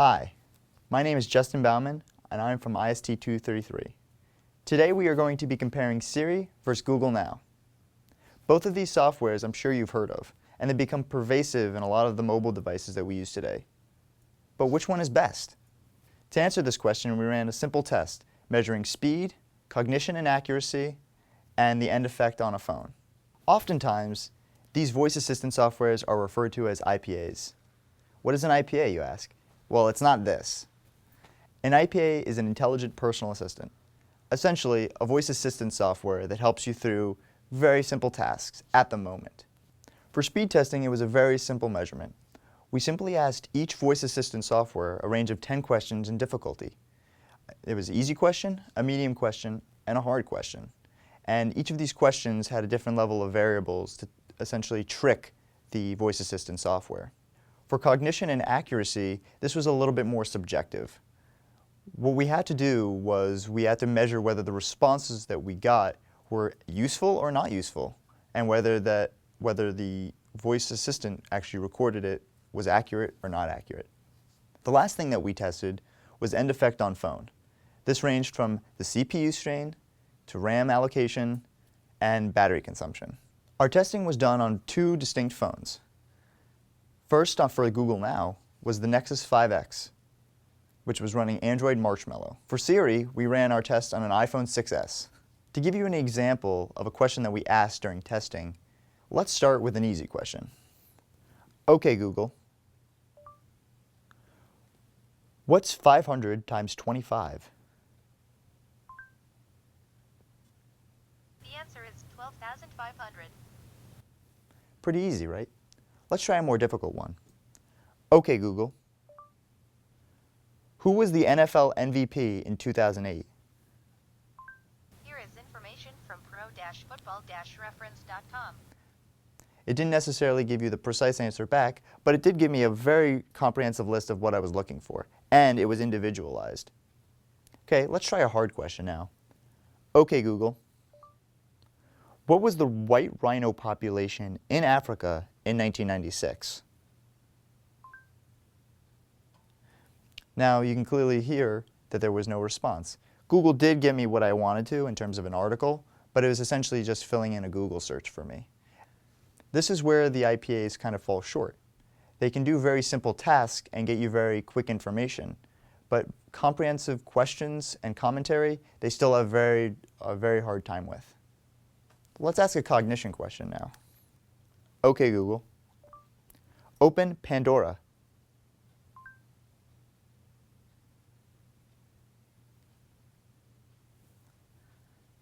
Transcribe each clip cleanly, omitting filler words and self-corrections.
Hi, my name is Justin Bauman, and I'm from IST 233. Today we are going to be comparing Siri versus Google Now. Both of these softwares I'm sure you've heard of, and they become pervasive in a lot of the mobile devices that we use today. But which one is best? To answer this question, we ran a simple test measuring speed, cognition and accuracy, and the end effect on a phone. Oftentimes, these voice assistant softwares are referred to as IPAs. What is an IPA, you ask? Well, it's not this. An IPA is an intelligent personal assistant. Essentially, a voice assistant software that helps you through very simple tasks at the moment. For speed testing, it was a very simple measurement. We simply asked each voice assistant software a range of 10 questions in difficulty. It was an easy question, a medium question, and a hard question. And each of these questions had a different level of variables to essentially trick the voice assistant software. For cognition and accuracy, this was a little bit more subjective. What we had to do was we had to measure whether the responses that we got were useful or not useful, and whether the voice assistant actually recorded it was accurate or not accurate. The last thing that we tested was end effect on phone. This ranged from the CPU strain to RAM allocation and battery consumption. Our testing was done on two distinct phones. First, for Google Now, was the Nexus 5X, which was running Android Marshmallow. For Siri, we ran our test on an iPhone 6s. To give you an example of a question that we asked during testing, let's start with an easy question. Okay, Google, what's 500 times 25? The answer is 12,500. Pretty easy, right? Let's try a more difficult one. Okay, Google, who was the NFL MVP in 2008? Here is information from pro-football-reference.com. It didn't necessarily give you the precise answer back, but it did give me a very comprehensive list of what I was looking for, and it was individualized. Okay, let's try a hard question now. Okay, Google, what was the white rhino population in Africa in 1996? Now, you can clearly hear that there was no response. Google did give me what I wanted to in terms of an article, but it was essentially just filling in a Google search for me. This is where the IPAs kind of fall short. They can do very simple tasks and get you very quick information, but comprehensive questions and commentary, they still have a very hard time with. Let's ask a cognition question now. Okay, Google, open Pandora.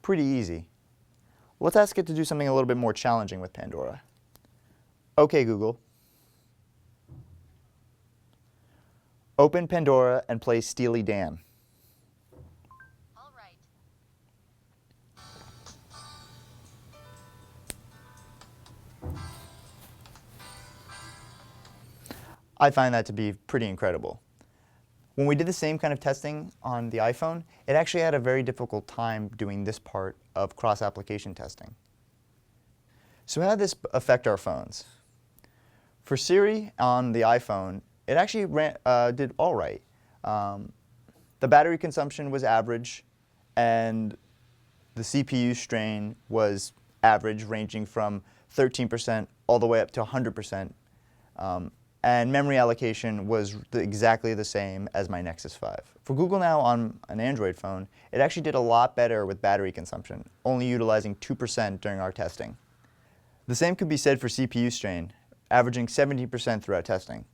Pretty easy. Let's ask it to do something a little bit more challenging with Pandora. Okay, Google, open Pandora and play Steely Dan. All right. I find that to be pretty incredible. When we did the same kind of testing on the iPhone, it actually had a very difficult time doing this part of cross-application testing. So how did this affect our phones? For Siri on the iPhone, it actually did all right. The battery consumption was average, and the CPU strain was average, ranging from 13% all the way up to 100%. And memory allocation was exactly the same as my Nexus 5. For Google Now on an Android phone, it actually did a lot better with battery consumption, only utilizing 2% during our testing. The same could be said for CPU strain, averaging 70% throughout testing.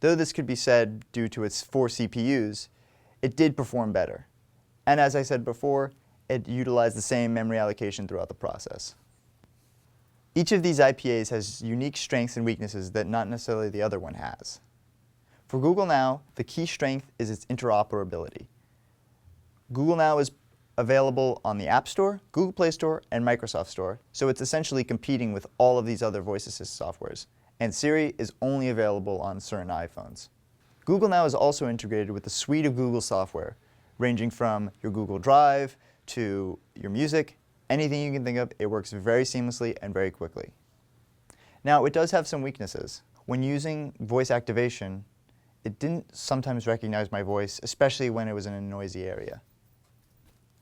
Though this could be said due to its 4 CPUs, it did perform better. And as I said before, it utilized the same memory allocation throughout the process. Each of these IPAs has unique strengths and weaknesses that not necessarily the other one has. For Google Now, the key strength is its interoperability. Google Now is available on the App Store, Google Play Store, and Microsoft Store, so it's essentially competing with all of these other voice assist softwares. And Siri is only available on certain iPhones. Google Now is also integrated with a suite of Google software, ranging from your Google Drive to your music. Anything you can think of, it works very seamlessly and very quickly. Now, it does have some weaknesses. When using voice activation, it didn't sometimes recognize my voice, especially when it was in a noisy area.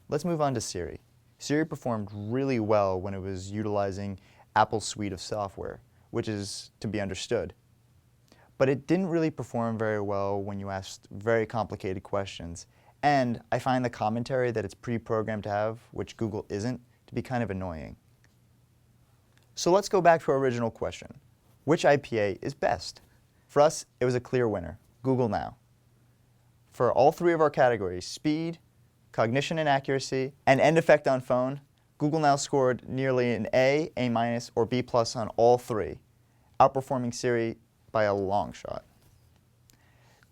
Let's move on to Siri. Siri performed really well when it was utilizing Apple's suite of software, which is to be understood. But it didn't really perform very well when you asked very complicated questions. And I find the commentary that it's pre-programmed to have, which Google isn't, to be kind of annoying. So let's go back to our original question. Which IPA is best? For us, it was a clear winner, Google Now. For all three of our categories, speed, cognition and accuracy, and end effect on phone, Google Now scored nearly an A, A-, or B+ on all three, outperforming Siri by a long shot.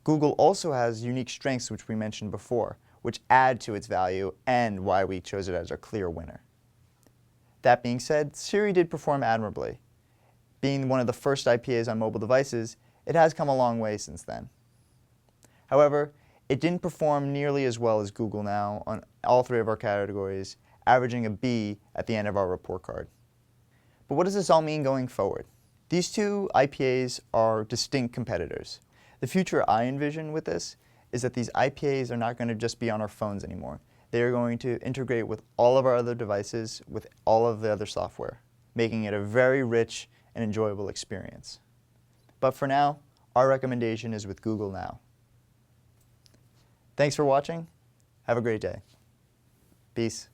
Google also has unique strengths, which we mentioned before, which add to its value and why we chose it as our clear winner. That being said, Siri did perform admirably. Being one of the first IPAs on mobile devices, it has come a long way since then. However, it didn't perform nearly as well as Google Now on all three of our categories, averaging a B at the end of our report card. But what does this all mean going forward? These two IPAs are distinct competitors. The future I envision with this is that these IPAs are not going to just be on our phones anymore. They are going to integrate with all of our other devices, with all of the other software, making it a very rich and enjoyable experience. But for now, our recommendation is with Google Now. Thanks for watching. Have a great day. Peace.